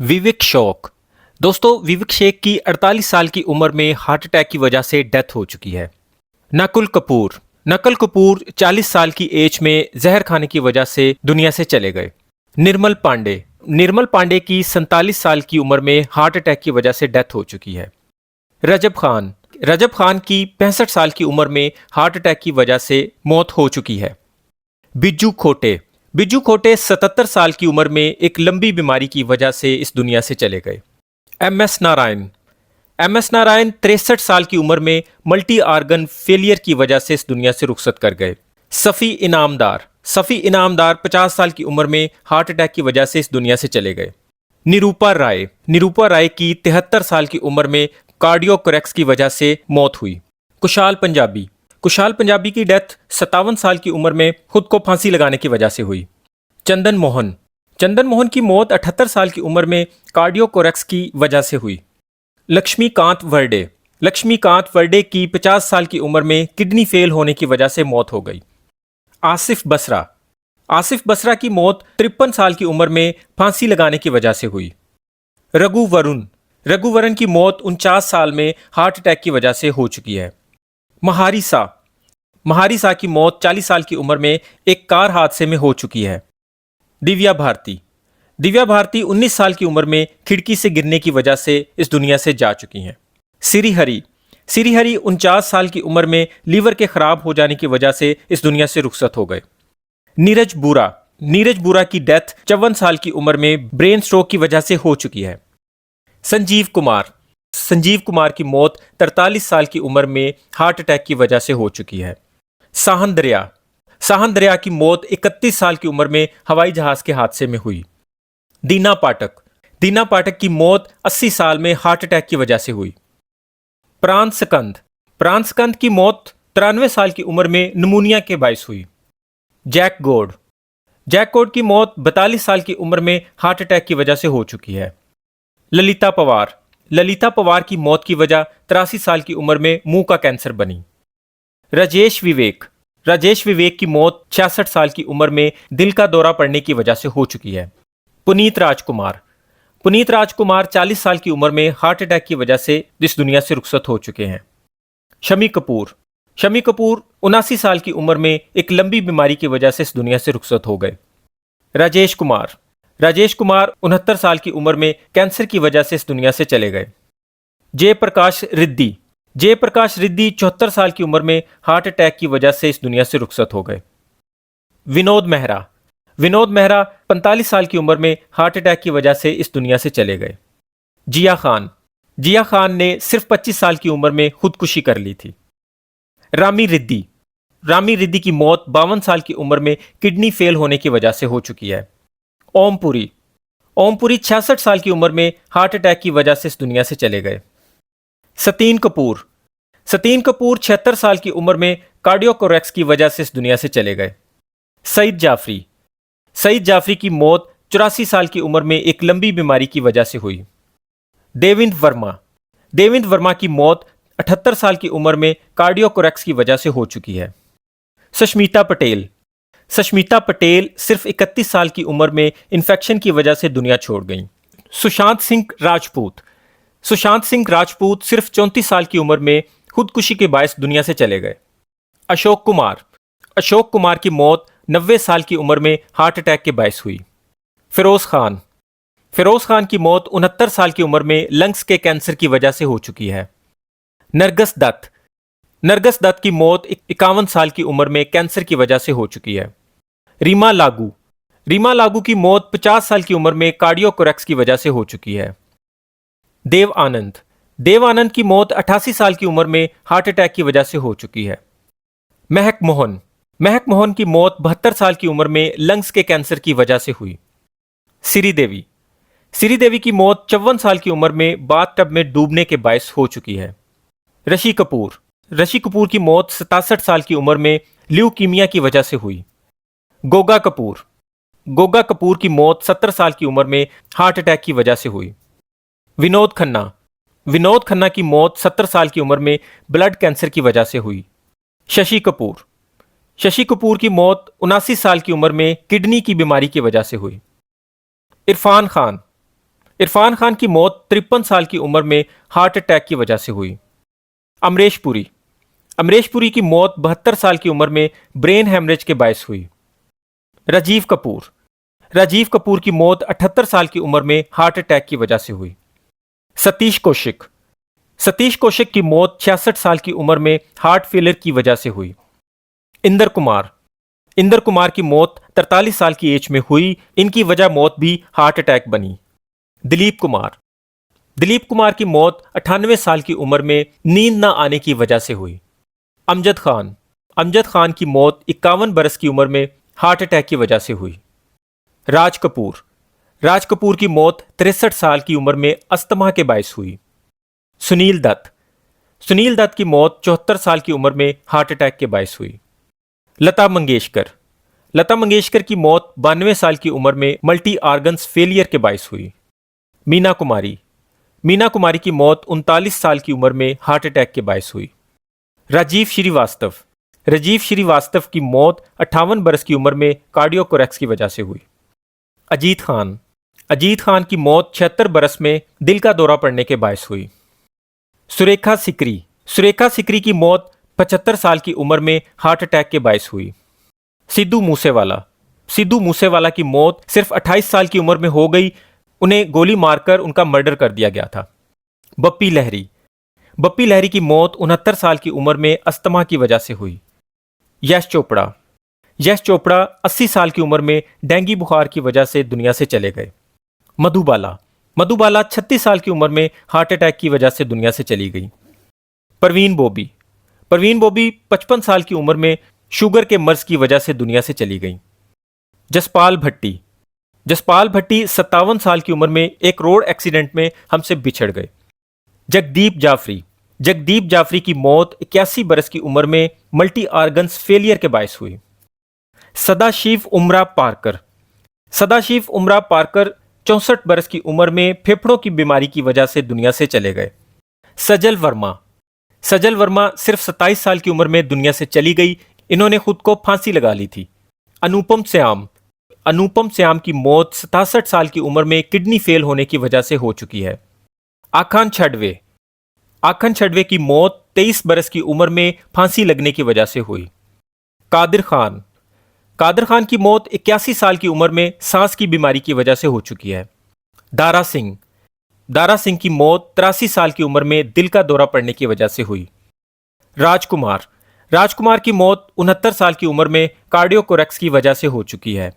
विवेक शौक। दोस्तों, विवेक शेख की 48 साल की उम्र में हार्ट अटैक की वजह से डेथ हो चुकी है। नकुल कपूर। नकुल कपूर 40 साल की एज में जहर खाने की वजह से दुनिया से चले गए। निर्मल पांडे। निर्मल पांडे की 47 साल की उम्र में हार्ट अटैक की वजह से डेथ हो चुकी है। रजब खान। रजब खान की 65 साल की उम्र में हार्ट अटैक की वजह से मौत हो चुकी है। बिज्जू खोटे। बिज्जू खोटे 77 साल की उम्र में एक लंबी बीमारी की वजह से इस दुनिया से चले गए। M S Narayan. M S Narayan 63 साल की उम्र में मल्टी आर्गन फेलियर की वजह से इस दुनिया से रुखसत कर गए। सफ़ी इनामदार। सफ़ी इनामदार 50 साल की उम्र में हार्ट अटैक की वजह से इस दुनिया से चले गए। निरूपा राय। निरूपा राय की 73 साल की उम्र में कार्डियोकोरेक्स की वजह से मौत हुई। कुशाल पंजाबी। कुशाल पंजाबी की डेथ 57 साल की उम्र में खुद को फांसी लगाने की वजह से हुई। चंदन मोहन। चंदन मोहन की मौत 78 साल की उम्र में कार्डियोकोरेक्स की वजह से हुई। लक्ष्मीकांत वर्डे। लक्ष्मीकांत वर्डे की 50 साल की उम्र में किडनी फेल होने की वजह से मौत हो गई। आसिफ बसरा। आसिफ बसरा की मौत 53 साल की उम्र में फांसी लगाने की वजह से हुई। रघु वरुण। रघु वरुण की मौत 49 साल में हार्ट अटैक की वजह से हो चुकी है। महारिसा। महारिसा की मौत 40 साल की उम्र में एक कार हादसे में हो चुकी है। दिव्या भारती। दिव्या भारती 19 साल की उम्र में खिड़की से गिरने की वजह से इस दुनिया से जा चुकी हैं। सिरिहरी। सिरिहरी 49 साल की उम्र में लीवर के खराब हो जाने की वजह से इस दुनिया से रुखसत हो गए। नीरज बुरा। नीरज बुरा की डेथ 54 साल की उम्र में ब्रेन स्ट्रोक की वजह से हो चुकी है। संजीव कुमार। संजीव कुमार की मौत 43 साल की उम्र में हार्ट अटैक की वजह से हो चुकी है। साहन दरिया। साहन दरिया की मौत 31 साल की उम्र में हवाई जहाज के हादसे में हुई। दीना पाठक। दीना पाठक की मौत 80 साल में हार्ट अटैक की वजह से हुई। प्राण स्कंद। प्राण स्कंद की मौत 93 साल की उम्र में निमोनिया के बायस हुई। Jack God. जैक गॉड की मौत 42 साल की उम्र में हार्ट अटैक की वजह से हो चुकी है। ललिता पवार। ललिता पवार की मौत की वजह 83 साल की उम्र में मुंह का कैंसर बनी। राजेश विवेक। राजेश विवेक की मौत 66 साल की उम्र में दिल का दौरा पड़ने की वजह से हो चुकी है। पुनीत राजकुमार। पुनीत राजकुमार 40 साल की उम्र में हार्ट अटैक की वजह से इस दुनिया से रुखसत हो चुके हैं। शमी कपूर। शमी कपूर 79 साल की उम्र में एक लंबी बीमारी की वजह से इस दुनिया से रुखसत हो गए। राजेश कुमार। राजेश कुमार 69 साल की उम्र में कैंसर की वजह से इस दुनिया से चले गए। जयप्रकाश रिद्धि। जयप्रकाश रिद्धि 74 साल की उम्र में हार्ट अटैक की वजह से इस दुनिया से रुखसत हो गए। विनोद मेहरा। विनोद मेहरा 45 साल की उम्र में हार्ट अटैक की वजह से इस दुनिया से चले गए। जिया खान। जिया खान ने सिर्फ 25 साल की उम्र में खुदकुशी कर ली थी। रामी रिद्धि। रामी रिद्धि की मौत 52 साल की उम्र में किडनी फेल होने की वजह से हो चुकी है। ओमपुरी। ओमपुरी 66 साल की उम्र में हार्ट अटैक की वजह से इस दुनिया से चले गए। सतीन कपूर। सतीन कपूर 76 साल की उम्र में कार्डियोकोरेक्स की वजह से इस दुनिया से चले गए। सईद जाफरी। सईद जाफरी की मौत 84 साल की उम्र में एक लंबी बीमारी की वजह से हुई। देवेंद्र वर्मा। देवेंद्र वर्मा की मौत 78 साल की उम्र में कार्डियोकोरेक्स की वजह से हो चुकी है। सष्मिता पटेल। सष्मिता पटेल सिर्फ 31 साल की उम्र में इन्फेक्शन की वजह से दुनिया छोड़ गईं। सुशांत सिंह राजपूत। सुशांत सिंह राजपूत सिर्फ 34 साल की उम्र में खुदकुशी के बायस दुनिया से चले गए। अशोक कुमार। अशोक कुमार की मौत 90 साल की उम्र में हार्ट अटैक के बायस हुई। फिरोज खान। फिरोज खान की मौत 69 साल की उम्र में लंग्स के कैंसर की वजह से हो चुकी है। नरगस दत्त। नरगस दत्त की मौत 51 साल की उम्र में कैंसर की वजह से हो चुकी है। रीमा लागू। रीमा लागू की मौत 50 साल की उम्र में कार्डियोकोरेक्स की वजह से हो चुकी है। देव आनंद। देव आनंद की मौत 88 साल की उम्र में हार्ट अटैक की वजह से हो चुकी है। महक मोहन। महक मोहन की मौत 72 साल की उम्र में लंग्स के कैंसर की वजह से हुई। सिरी देवी। सिरी देवी की मौत 54 साल की उम्र में बाथटब में डूबने के बायस हो चुकी है। ऋषि कपूर। ऋषि कपूर की मौत 67 साल की उम्र में ल्यूकीमिया की वजह से हुई। गोगा कपूर। गोगा कपूर की मौत 70 साल की उम्र में हार्ट अटैक की वजह से हुई। विनोद खन्ना। विनोद खन्ना की मौत 70 साल की उम्र में ब्लड कैंसर की वजह से हुई। शशि कपूर। शशि कपूर की मौत 79 साल की उम्र में किडनी की बीमारी की वजह से हुई। इरफान खान। इरफान खान की मौत 53 साल की उम्र में हार्ट अटैक की वजह से हुई। अमरीश पुरी, अमरीश पुरी की मौत 72 साल की उम्र में ब्रेन हेमरेज के बायस हुई। राजीव कपूर, राजीव कपूर की मौत 78 साल की उम्र में हार्ट अटैक की वजह से हुई। सतीश कौशिक, सतीश कौशिक की मौत 66 साल की उम्र में हार्ट फेलियर की वजह से हुई। इंदर कुमार, इंदर कुमार की मौत 43 साल की एज में हुई। इनकी वजह मौत भी हार्ट अटैक बनी। दिलीप कुमार, दिलीप कुमार की मौत 98 साल की उम्र में नींद न आने की वजह से हुई। अमजद खान, अमजद खान की मौत 51 बरस की उम्र में हार्ट अटैक की वजह से हुई। राज कपूर, राज कपूर की मौत 63 साल की उम्र में अस्थमा के बायस हुई। सुनील दत्त, सुनील दत्त की मौत 74 साल की उम्र में हार्ट अटैक के बायस हुई। लता मंगेशकर, लता मंगेशकर की मौत 92 साल की उम्र में मल्टी आर्गन्स फेलियर के बायस हुई। मीना कुमारी, मीना कुमारी की मौत 39 साल की उम्र में हार्ट अटैक के बायस हुई। राजीव श्रीवास्तव, राजीव श्रीवास्तव की मौत 58 बरस की उम्र में कार्डियोकोरेक्स की वजह से हुई। अजीत खान, अजीत खान की मौत 76 बरस में दिल का दौरा पड़ने के बायस हुई। सुरेखा सिकरी, सुरेखा सिकरी की मौत 75 साल की उम्र में हार्ट अटैक के बायस हुई। सिद्धू मूसेवाला, सिद्धू मूसेवाला की मौत सिर्फ 28 साल की उम्र में हो गई। उन्हें गोली मारकर उनका मर्डर कर दिया गया था। बप्पी लहरी, बप्पी लहरी की मौत 69 साल की उम्र में अस्थमा की वजह से हुई। यश चोपड़ा, यश चोपड़ा 80 साल की उम्र में डेंगू बुखार की वजह से दुनिया से चले गए। मधुबाला, मधुबाला 36 साल की उम्र में हार्ट अटैक की वजह से दुनिया से चली गई। परवीन बॉबी, परवीन बॉबी 55 साल की उम्र में शुगर के मर्ज की वजह से दुनिया से चली गई। जसपाल भट्टी, जसपाल भट्टी 57 साल की उम्र में एक रोड एक्सीडेंट में हमसे बिछड़ गए। जगदीप जाफरी, जगदीप जाफरी की मौत 81 बरस की उम्र में मल्टी आर्गन्स फेलियर के बायस हुई। सदाशिव उमरा पार्कर, सदाशिव उमरा पार्कर 64 बरस की उम्र में फेफड़ों की बीमारी की वजह से दुनिया से चले गए। सजल वर्मा, सजल वर्मा सिर्फ 27 साल की उम्र में दुनिया से चली गई। इन्होंने खुद को फांसी लगा ली थी। अनुपम श्याम, अनुपम श्याम की मौत 67 साल की उम्र में किडनी फेल होने की वजह से हो चुकी है। आखान छड़वे, आखन छड़वे की मौत 23 बरस की उम्र में फांसी लगने की वजह से हुई। कादिर खान, कादिर खान की मौत 81 साल की उम्र में सांस की बीमारी की वजह से हो चुकी है। दारा सिंह, दारा सिंह की मौत 83 साल की उम्र में दिल का दौरा पड़ने की वजह से हुई। राजकुमार, राजकुमार की मौत 69 साल की उम्र में कार्डियोकोरेक्स की वजह से हो चुकी है।